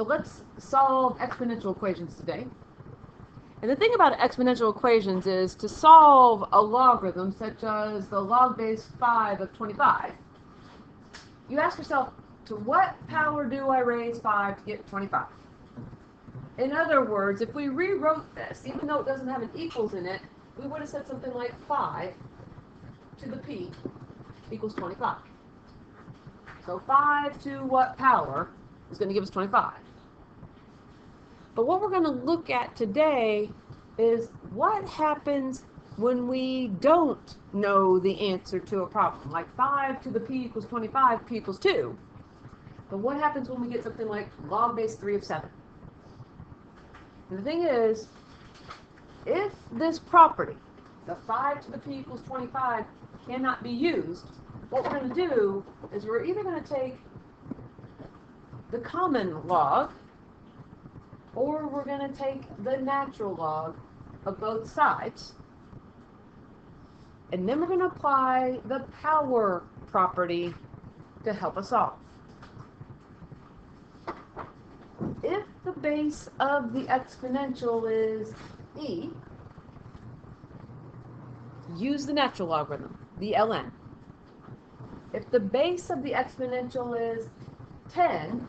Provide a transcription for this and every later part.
So let's solve exponential equations today. And the thing about exponential equations is to solve a logarithm such as the log base 5 of 25, you ask yourself, to what power do I raise 5 to get 25? In other words, if we rewrote this, even though it doesn't have an equals in it, we would have said something like 5 to the p equals 25. So 5 to what power is going to give us 25? But what we're going to look at today is what happens when we don't know the answer to a problem. Like 5 to the p equals 25, p equals 2. But what happens when we get something like log base 3 of 7? And the thing is, if this property, the 5 to the p equals 25, cannot be used, what we're going to do is we're either going to take the common log, or we're going to take the natural log of both sides, and then we're going to apply the power property to help us solve. If the base of the exponential is e, use the natural logarithm, the ln. If the base of the exponential is 10,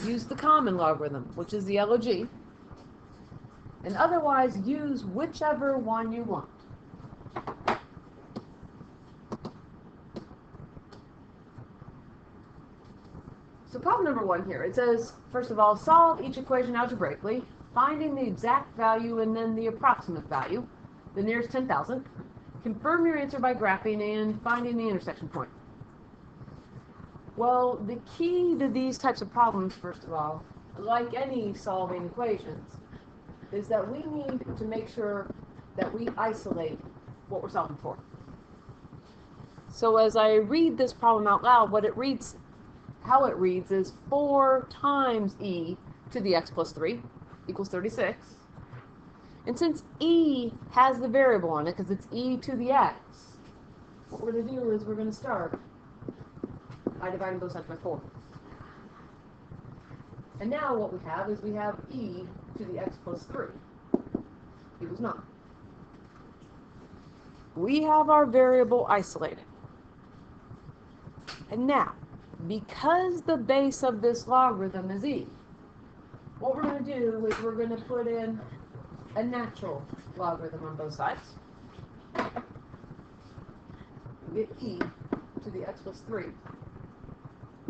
use the common logarithm, which is the log, and otherwise use whichever one you want. So problem number 1 here, it says, first of all, solve each equation algebraically, finding the exact value and then the approximate value, the nearest 10,000. Confirm your answer by graphing and finding the intersection point. Well, the key to these types of problems, first of all, like any solving equations, is that we need to make sure that we isolate what we're solving for. So as I read this problem out loud, how it reads is 4 times e to the x plus 3 equals 36. And since e has the variable on it, because it's e to the x, what we're going to do is we're going to start by dividing both sides by 4. And now what we have is we have e to the x plus 3 equals 9. We have our variable isolated. And now, because the base of this logarithm is e, what we're going to do is we're going to put in a natural logarithm on both sides. We get e to the x plus 3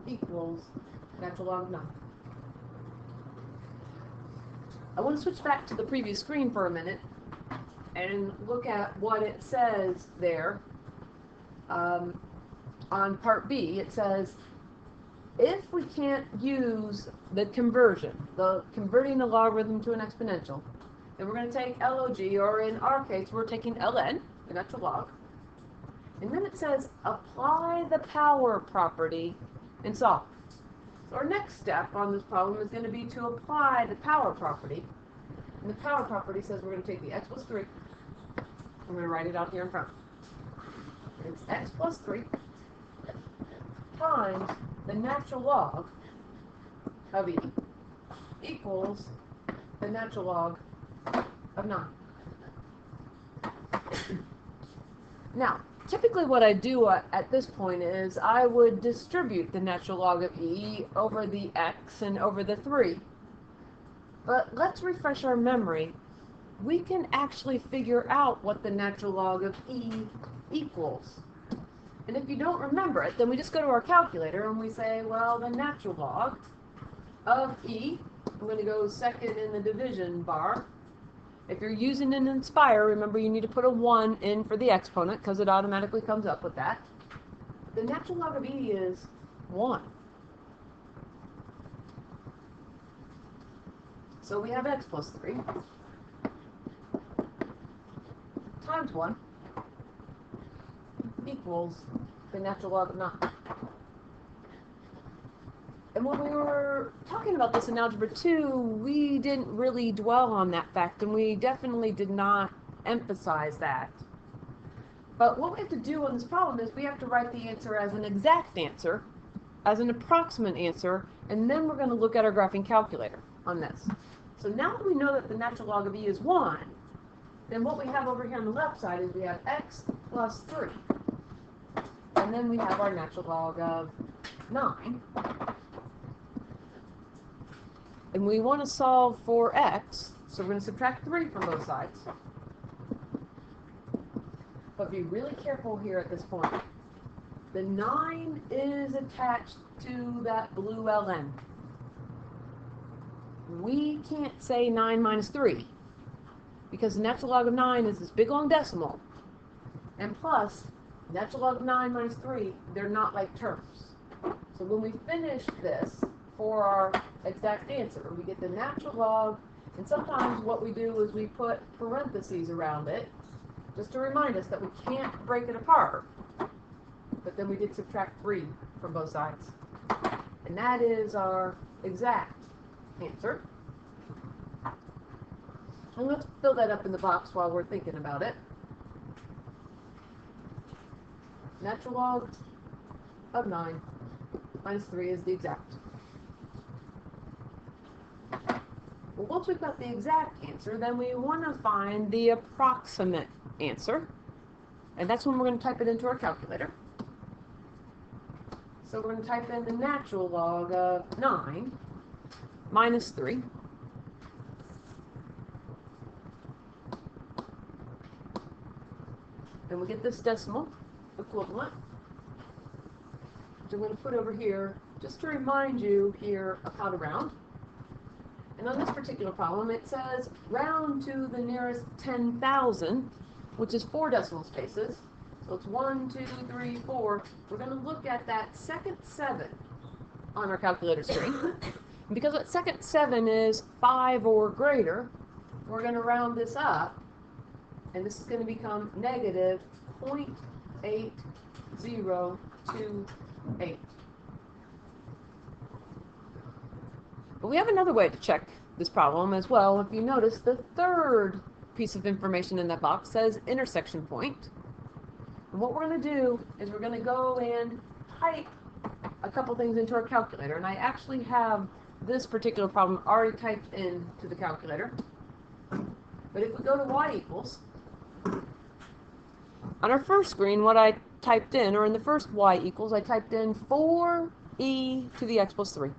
equals natural log of 9. I want to switch back to the previous screen for a minute and look at what it says there. On part B, it says, if we can't use the conversion, converting the logarithm to an exponential, then we're going to take log, or in our case, we're taking ln, the natural log. And then it says, apply the power property and solve. So our next step on this problem is going to be to apply the power property. And the power property says we're going to take the x plus 3. I'm going to write it out here in front. It's x plus 3 times the natural log of e equals the natural log of 9. Now, typically what I do at this point is I would distribute the natural log of e over the x and over the 3. But let's refresh our memory. We can actually figure out what the natural log of e equals. And if you don't remember it, then we just go to our calculator and we say, well, the natural log of e, I'm going to go second in the division bar. If you're using an Inspire, remember you need to put a 1 in for the exponent because it automatically comes up with that. The natural log of e is 1. So we have x plus 3 times 1 equals the natural log of 9. And when we were talking about this in Algebra 2, we didn't really dwell on that fact, and we definitely did not emphasize that. But what we have to do on this problem is we have to write the answer as an exact answer, as an approximate answer, and then we're going to look at our graphing calculator on this. So now that we know that the natural log of e is 1, then what we have over here on the left side is we have x plus 3. And then we have our natural log of 9. And we want to solve for x, so we're going to subtract 3 from both sides. But be really careful here at this point. The 9 is attached to that blue ln. We can't say 9 minus 3, because the natural log of 9 is this big long decimal. And plus, natural log of 9 minus 3, they're not like terms. So when we finish this for our exact answer, we get the natural log, and sometimes what we do is we put parentheses around it, just to remind us that we can't break it apart. But then we did subtract 3 from both sides. And that is our exact answer. And let's fill that up in the box while we're thinking about it. Natural log of 9 minus 3 is the exact. Well, once we've got the exact answer, then we want to find the approximate answer. And that's when we're going to type it into our calculator. So we're going to type in the natural log of 9 minus 3. And we get this decimal equivalent, which I'm going to put over here just to remind you here of how to round. And on this particular problem, it says round to the nearest 10,000, which is 4 decimal spaces. So it's 1, 2, 3, 4. We're going to look at that second 7 on our calculator screen. And because that second 7 is 5 or greater, we're going to round this up, and this is going to become negative 0.8028. But we have another way to check this problem as well. If you notice, the third piece of information in that box says intersection point. And what we're going to do is we're going to go and type a couple things into our calculator. And I actually have this particular problem already typed into the calculator. But if we go to y equals, on our first screen, what I typed in, or in the first y equals, I typed in 4e to the x plus 3.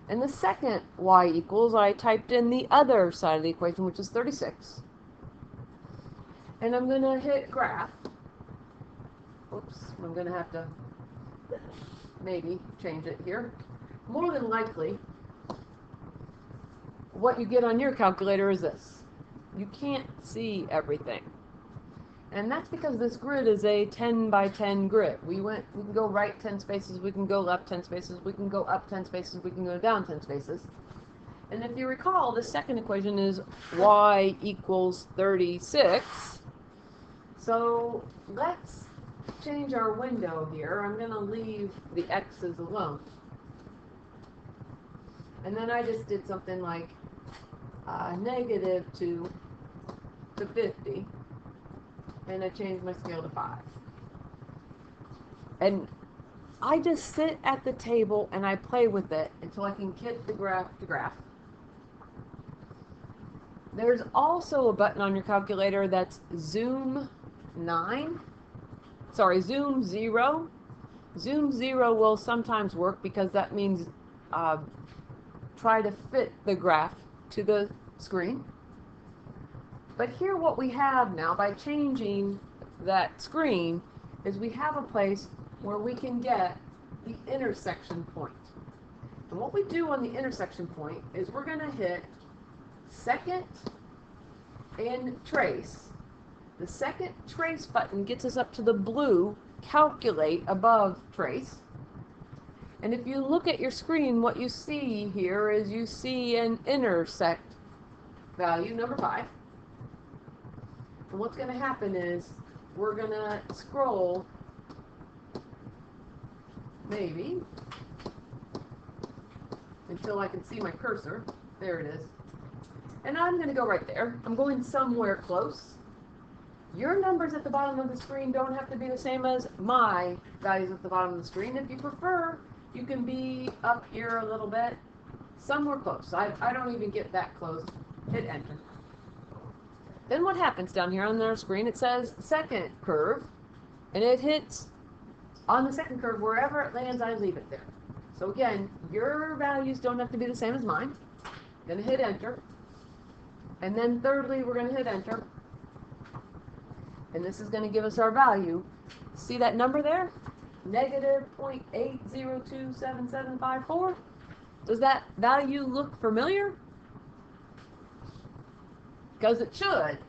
In the second y equals, I typed in the other side of the equation, which is 36. And I'm going to hit graph. Oops, I'm going to have to maybe change it here. More than likely, what you get on your calculator is this. You can't see everything. And that's because this grid is a 10 by 10 grid. We can go right 10 spaces, we can go left 10 spaces, we can go up 10 spaces, we can go down 10 spaces. And if you recall, the second equation is y equals 36. So let's change our window here. I'm going to leave the x's alone. And then I just did something like negative 2 to 50. And I changed my scale to 5. And I just sit at the table and I play with it until I can get the graph to graph. There's also a button on your calculator that's zoom 0. Zoom 0 will sometimes work because that means try to fit the graph to the screen. But here what we have now, by changing that screen, is we have a place where we can get the intersection point. And what we do on the intersection point is we're going to hit second and trace. The second trace button gets us up to the blue calculate above trace. And if you look at your screen, what you see here is you see an intersect value, number 5. And what's going to happen is we're going to scroll, maybe, until I can see my cursor. There it is. And I'm going to go right there. I'm going somewhere close. Your numbers at the bottom of the screen don't have to be the same as my values at the bottom of the screen. If you prefer, you can be up here a little bit, somewhere close. I don't even get that close. Hit enter. Then what happens down here on our screen, it says second curve, and it hits on the second curve, wherever it lands, I leave it there. So again, your values don't have to be the same as mine. I'm going to hit enter. And then thirdly, we're going to hit enter. And this is going to give us our value. See that number there? Negative 0.8027754. Does that value look familiar? Because it should.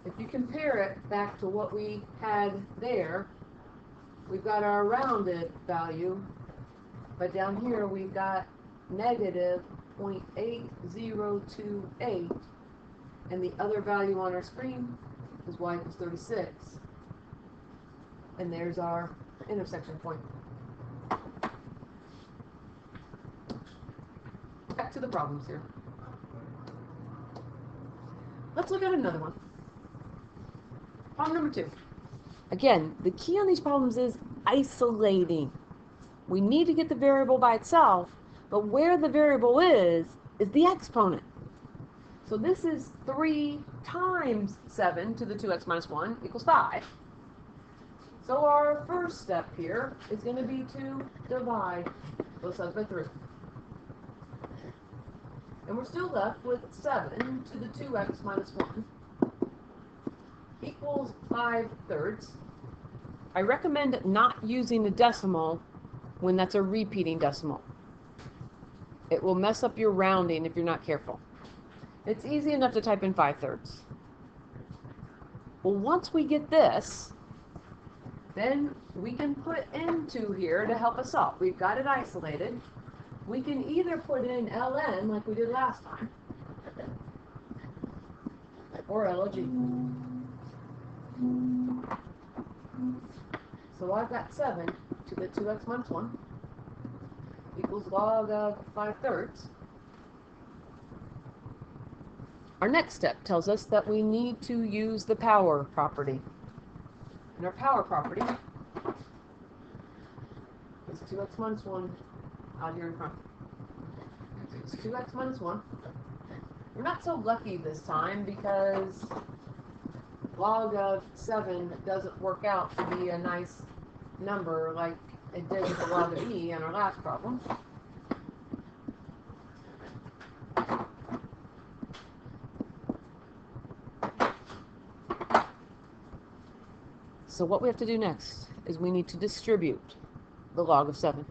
If you compare it back to what we had there, we've got our rounded value, but down here we've got negative 0.8028, and the other value on our screen is y equals 36, and there's our intersection point. Back to the problems here. Let's look at another one. Problem number 2. Again, the key on these problems is isolating. We need to get the variable by itself, but where the variable is the exponent. So this is 3 times 7 to the 2x minus 1 equals 5. So our first step here is going to be to divide both sides by 3. And we're still left with 7 to the 2x minus 1 equals 5/3. I recommend not using a decimal when that's a repeating decimal. It will mess up your rounding if you're not careful. It's easy enough to type in 5/3. Well, once we get this, then we can put into here to help us solve. We've got it isolated. We can either put in ln like we did last time, or log. So I've got 7 to the 2x minus 1 equals log of 5/3. Our next step tells us that we need to use the power property. And our power property is 2x minus 1 out here in front. It's 2x minus 1. We're not so lucky this time because log of 7 doesn't work out to be a nice number like it did with the log of e in our last problem. So what we have to do next is we need to distribute the log of 7.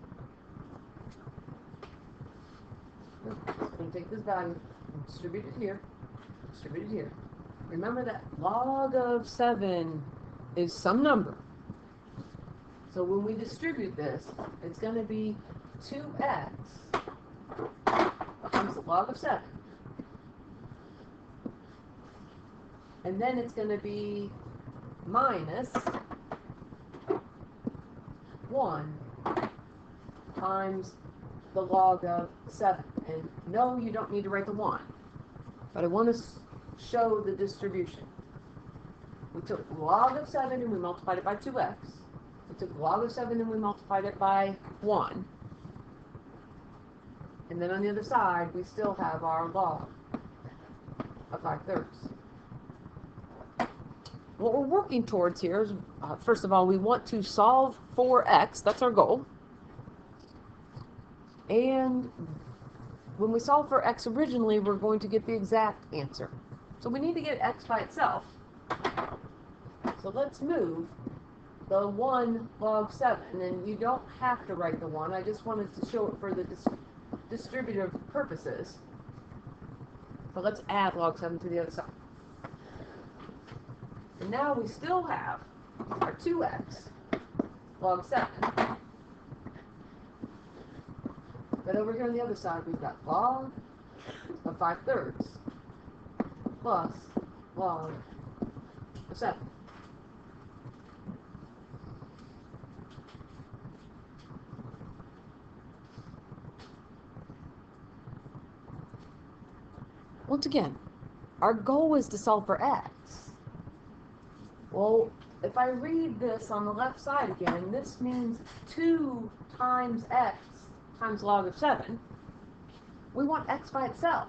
I'm going to take this value and distribute it here, distribute it here. Remember that log of 7 is some number. So when we distribute this, it's going to be 2x times the log of 7. And then it's going to be minus 1 times the log of 7. And no, you don't need to write the 1. But I want to show the distribution. We took log of 7 and we multiplied it by 2x. We took log of 7 and we multiplied it by 1. And then on the other side, we still have our log of 5/3. What we're working towards here is, first of all, we want to solve for x. That's our goal. And when we solve for x originally, we're going to get the exact answer. So we need to get x by itself. So let's move the 1 log 7. And you don't have to write the 1. I just wanted to show it for the distributive purposes. So let's add log 7 to the other side. And now we still have our 2x log 7. But over here on the other side, we've got log of 5/3 plus log of 7. Once again, our goal is to solve for x. Well, if I read this on the left side again, this means 2 times x times log of 7. We want x by itself.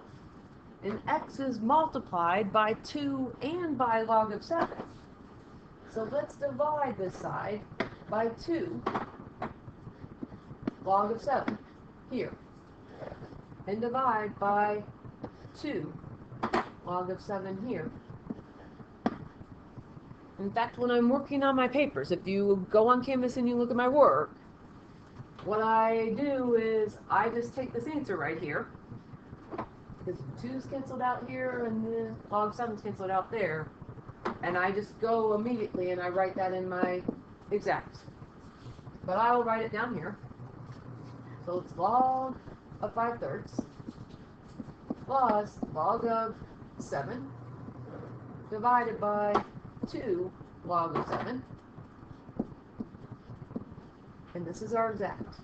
And x is multiplied by 2 and by log of 7. So let's divide this side by 2 log of 7 here. And divide by 2 log of 7 here. In fact, when I'm working on my papers, if you go on Canvas and you look at my work, what I do is I just take this answer right here, because 2's canceled out here and the log 7's canceled out there, and I just go immediately and I write that in my exacts. But I will write it down here. So it's log of 5/3 plus log of 7 divided by 2 log of 7. And this is our exact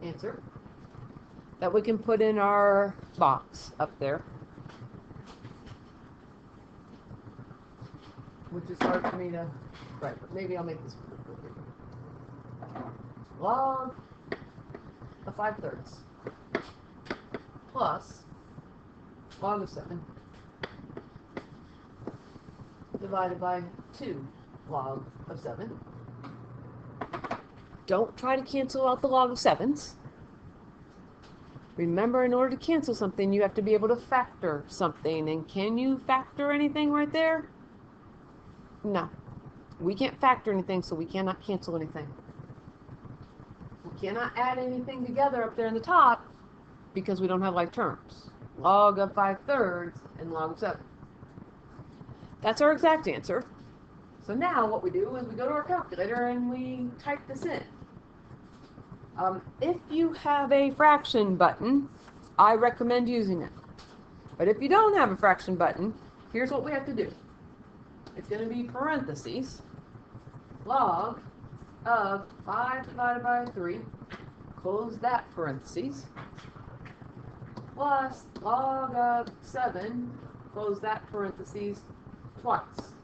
answer that we can put in our box up there, which is hard for me to write, but maybe I'll make this log of 5/3 plus log of 7 divided by 2 log of 7. Don't try to cancel out the log of 7's. Remember, in order to cancel something, you have to be able to factor something. And can you factor anything right there? No. We can't factor anything, so we cannot cancel anything. We cannot add anything together up there in the top because we don't have like terms. Log of 5/3 and log of 7. That's our exact answer. So now what we do is we go to our calculator and we type this in. If you have a fraction button, I recommend using it. But if you don't have a fraction button, here's what we have to do. It's going to be parentheses, log of 5 divided by 3, close that parentheses, plus log of 7, close that parentheses twice.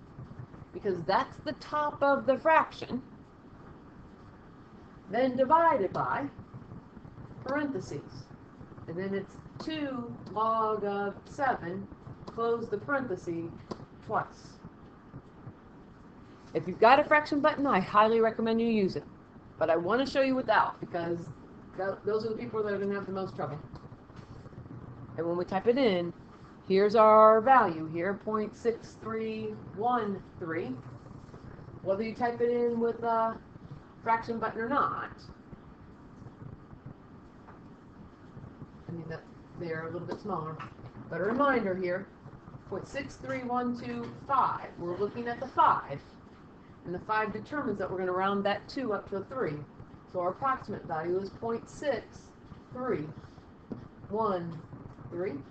Because that's the top of the fraction. Then divided by parentheses. And then it's 2 log of 7, close the parenthesis twice. If you've got a fraction button, I highly recommend you use it. But I want to show you without, because those are the people that are going to have the most trouble. And when we type it in, here's our value here, 0.6313. Whether you type it in with a fraction button or not. I mean, that they're a little bit smaller. But a reminder here, 0.63125. We're looking at the 5. And the 5 determines that we're going to round that 2 up to a 3. So our approximate value is 0.6313.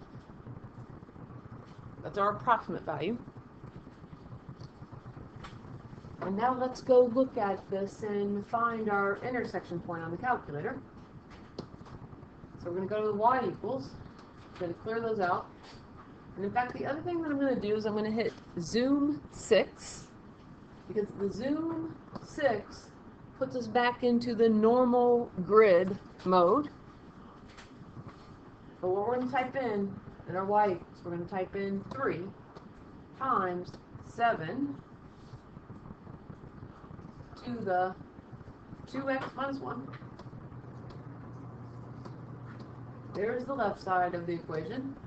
That's our approximate value. And now let's go look at this and find our intersection point on the calculator. So we're going to go to the y equals. I'm going to clear those out. And in fact, the other thing that I'm going to do is I'm going to hit zoom 6, because the zoom 6 puts us back into the normal grid mode. But what we're going to type in our y equals, we're going to type in 3 times 7 to the 2x minus 1. There's the left side of the equation.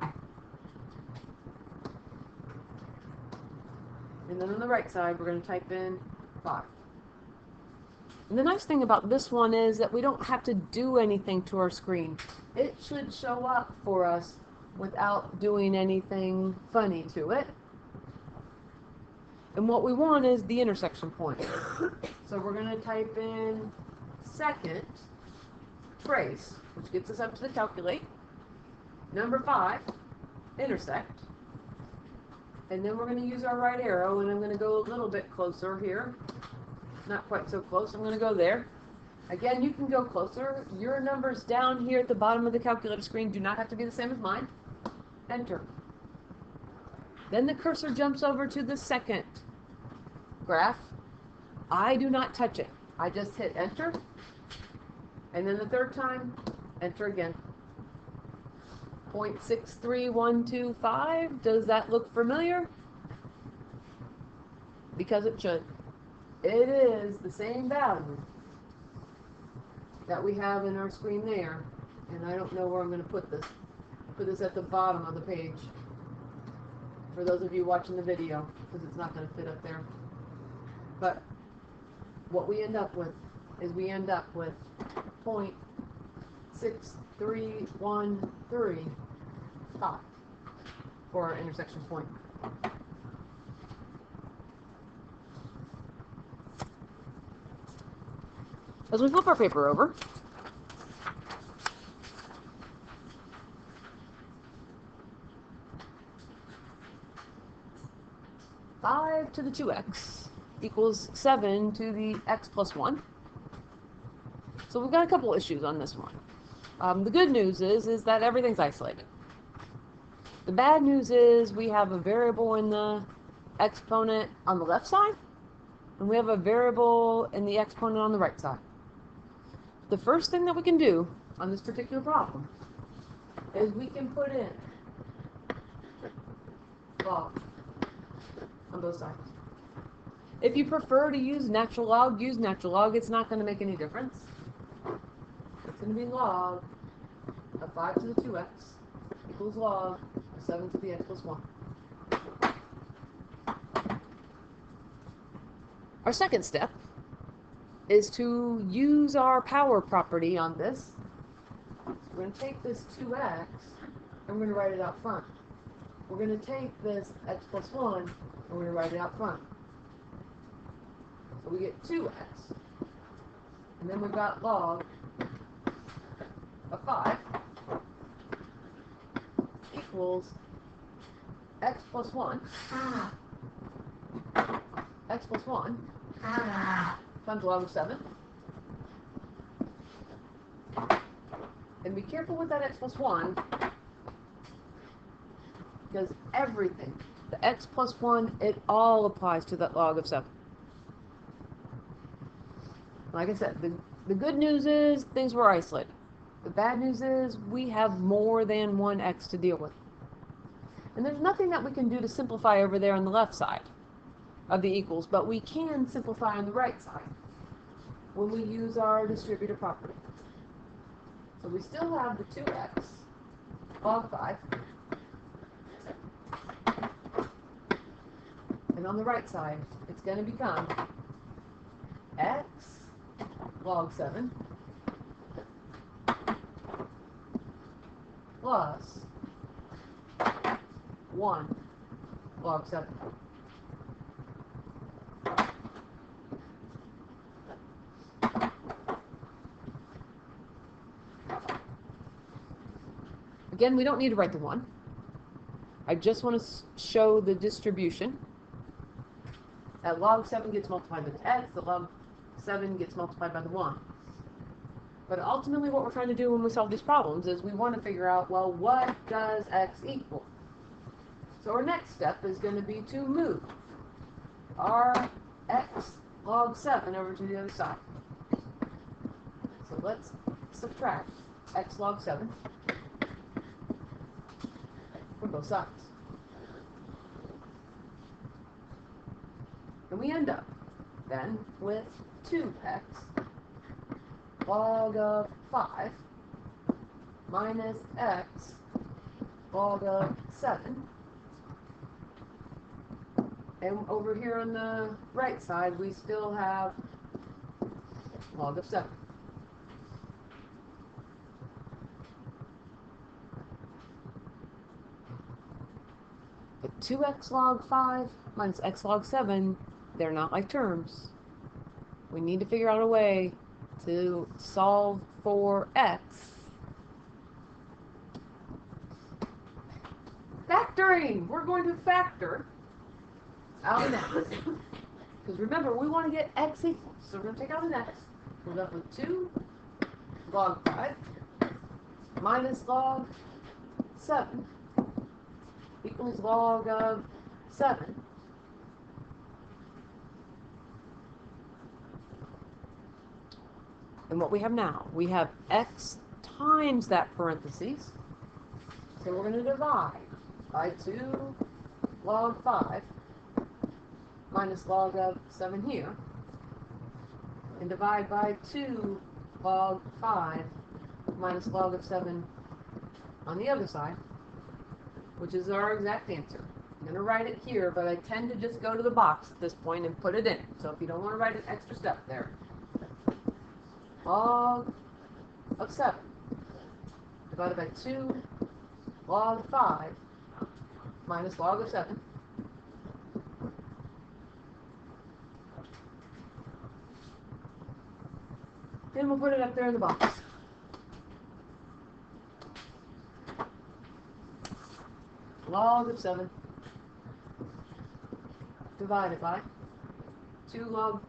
And then on the right side, we're going to type in 5. And the nice thing about this one is that we don't have to do anything to our screen. It should show up for us without doing anything funny to it. And what we want is the intersection point. So we're going to type in second trace, which gets us up to the calculate. Number 5, intersect. And then we're going to use our right arrow, and I'm going to go a little bit closer here. Not quite so close. I'm going to go there. Again, you can go closer. Your numbers down here at the bottom of the calculator screen do not have to be the same as mine. Enter. Then the cursor jumps over to the second graph, I do not touch it. I just hit enter, and then the third time, enter again. 0.63125, does that look familiar? Because it should. It is the same value that we have in our screen there. And I don't know where I'm going to put this. Put this at the bottom of the page for those of you watching the video, because it's not going to fit up there. But what we end up with is we end up with 0.6313 for our intersection point. As we flip our paper over, five to the 2x equals 7 to the x plus 1. So we've got a couple issues on this one. The good news is that everything's isolated. The bad news is we have a variable in the exponent on the left side, and we have a variable in the exponent on the right side. The first thing that we can do on this particular problem is we can put in log on both sides. If you prefer to use natural log, use natural log. It's not going to make any difference. It's going to be log of 5 to the 2x equals log of 7 to the x plus 1. Our second step is to use our power property on this. So we're going to take this 2x and we're going to write it out front. We're going to take this x plus 1 and we're going to write it out front. So we get 2x. And then we've got log of 5 equals x plus 1. X plus 1 times log of 7. And be careful with that x plus 1, because everything, the x plus 1, it all applies to that log of 7. Like I said, the good news is things were isolated. The bad news is we have more than one x to deal with. And there's nothing that we can do to simplify over there on the left side of the equals, but we can simplify on the right side when we use our distributive property. So we still have the 2x log 5. And on the right side, it's going to become x log 7 plus 1 log 7. Again, we don't need to write the 1. I just want to show the distribution. That log 7 gets multiplied by the x, the log 7 gets multiplied by the 1. But ultimately what we're trying to do when we solve these problems is we want to figure out, well, what does x equal? So our next step is going to be to move our x log 7 over to the other side. So let's subtract x log 7 from both sides. And we end up then with 2x log of 5 minus x log of 7. And over here on the right side, we still have log of 7. But 2x log 5 minus x log 7, they're not like terms. We need to figure out a way to solve for x. Factoring! We're going to factor out an x. Because remember, we want to get x equals. So we're going to take out an x. We're left with 2 log 5 minus log 7 equals log of 7 And what we have now, we have x times that parentheses. So we're going to divide by 2 log 5 minus log of 7 here, and divide by 2 log 5 minus log of 7 on the other side, which is our exact answer. I'm going to write it here, but I tend to just go to the box at this point and put it in. So if you don't want to write an extra step there, log of 7 divided by 2 log 5 minus log of 7. Then we'll put it up there in the box. Log of 7 divided by 2 log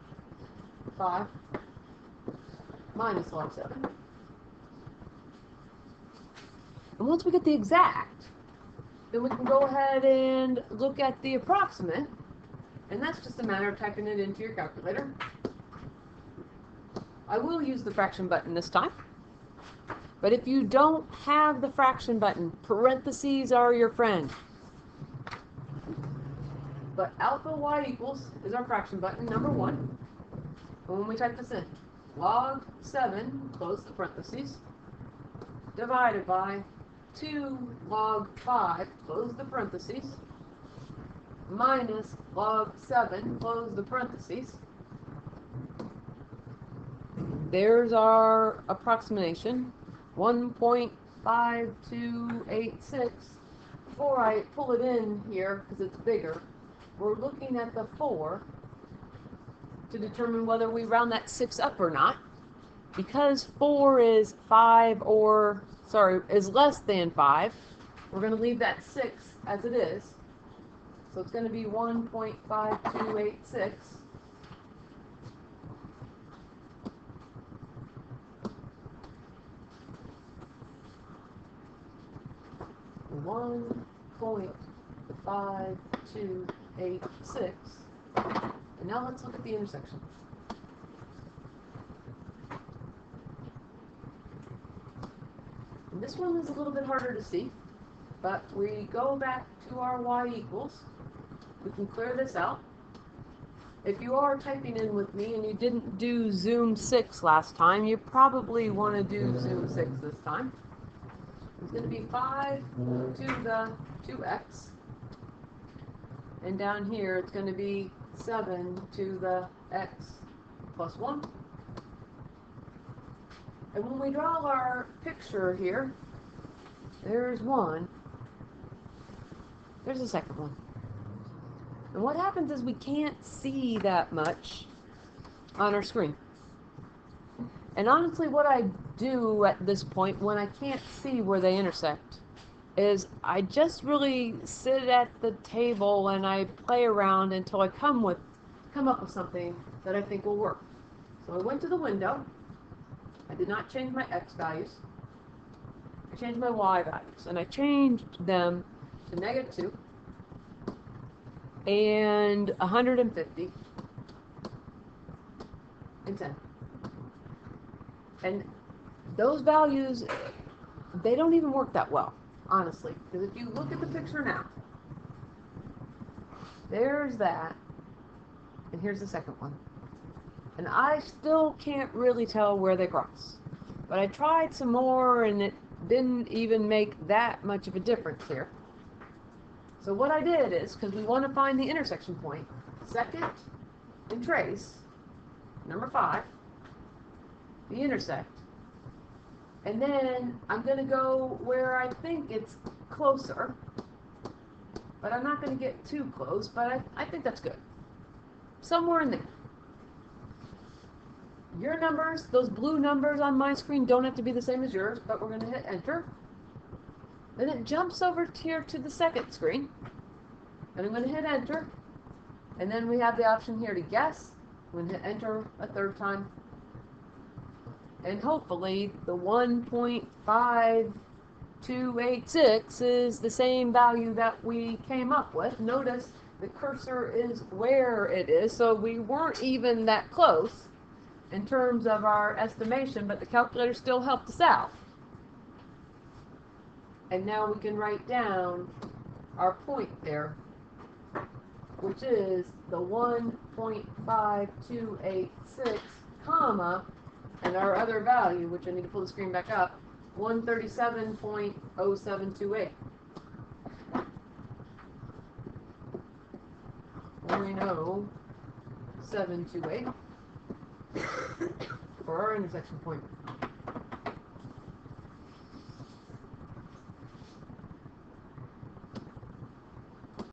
5 minus log 7. And once we get the exact, then we can go ahead and look at the approximate, and that's just a matter of typing it into your calculator. I will use the fraction button this time, but if you don't have the fraction button, parentheses are your friend. But alpha y equals is our fraction button, number 1. And when we type this in, log 7, close the parentheses, divided by 2 log 5, close the parentheses, minus log 7, close the parentheses. There's our approximation, 1.5286. Before I pull it in here, because it's bigger, we're looking at the 4 to determine whether we round that 6 up or not. Because 4 is is less than 5, we're going to leave that 6 as it is. So it's going to be 1.5286. 1.5286. And now let's look at the intersection. And this one is a little bit harder to see, but we go back to our y equals. We can clear this out. If you are typing in with me and you didn't do Zoom 6 last time, you probably want to do Zoom 6 this time. It's going to be 5 to the 2x. And down here it's going to be 7 to the x plus 1. And when we draw our picture here, there's one. There's a second one. And what happens is we can't see that much on our screen. And honestly, what I do at this point when I can't see where they intersect is I just really sit at the table and I play around until I come up with something that I think will work. So I went to the window. I did not change my x values. I changed my y values, and I changed them to -2 and 150 and 10. And those values, they don't even work that well, honestly. Because if you look at the picture now, there's that, and here's the second one. And I still can't really tell where they cross. But I tried some more, and it didn't even make that much of a difference here. So what I did is, because we want to find the intersection point, second and trace, number 5, the intersect. And then I'm going to go where I think it's closer, but I'm not going to get too close, but I think that's good. Somewhere in there. Your numbers, those blue numbers on my screen, don't have to be the same as yours, but we're going to hit enter. Then it jumps over here to the second screen, and I'm going to hit enter. And then we have the option here to guess. I'm going to hit enter a third time. And hopefully the 1.5286 is the same value that we came up with. Notice the cursor is where it is, so we weren't even that close. in terms of our estimation, but the calculator still helped us out. And now we can write down our point there, which is the 1.5286, comma, and our other value, which I need to pull the screen back up, 137.0728. 0.0728 for our intersection point.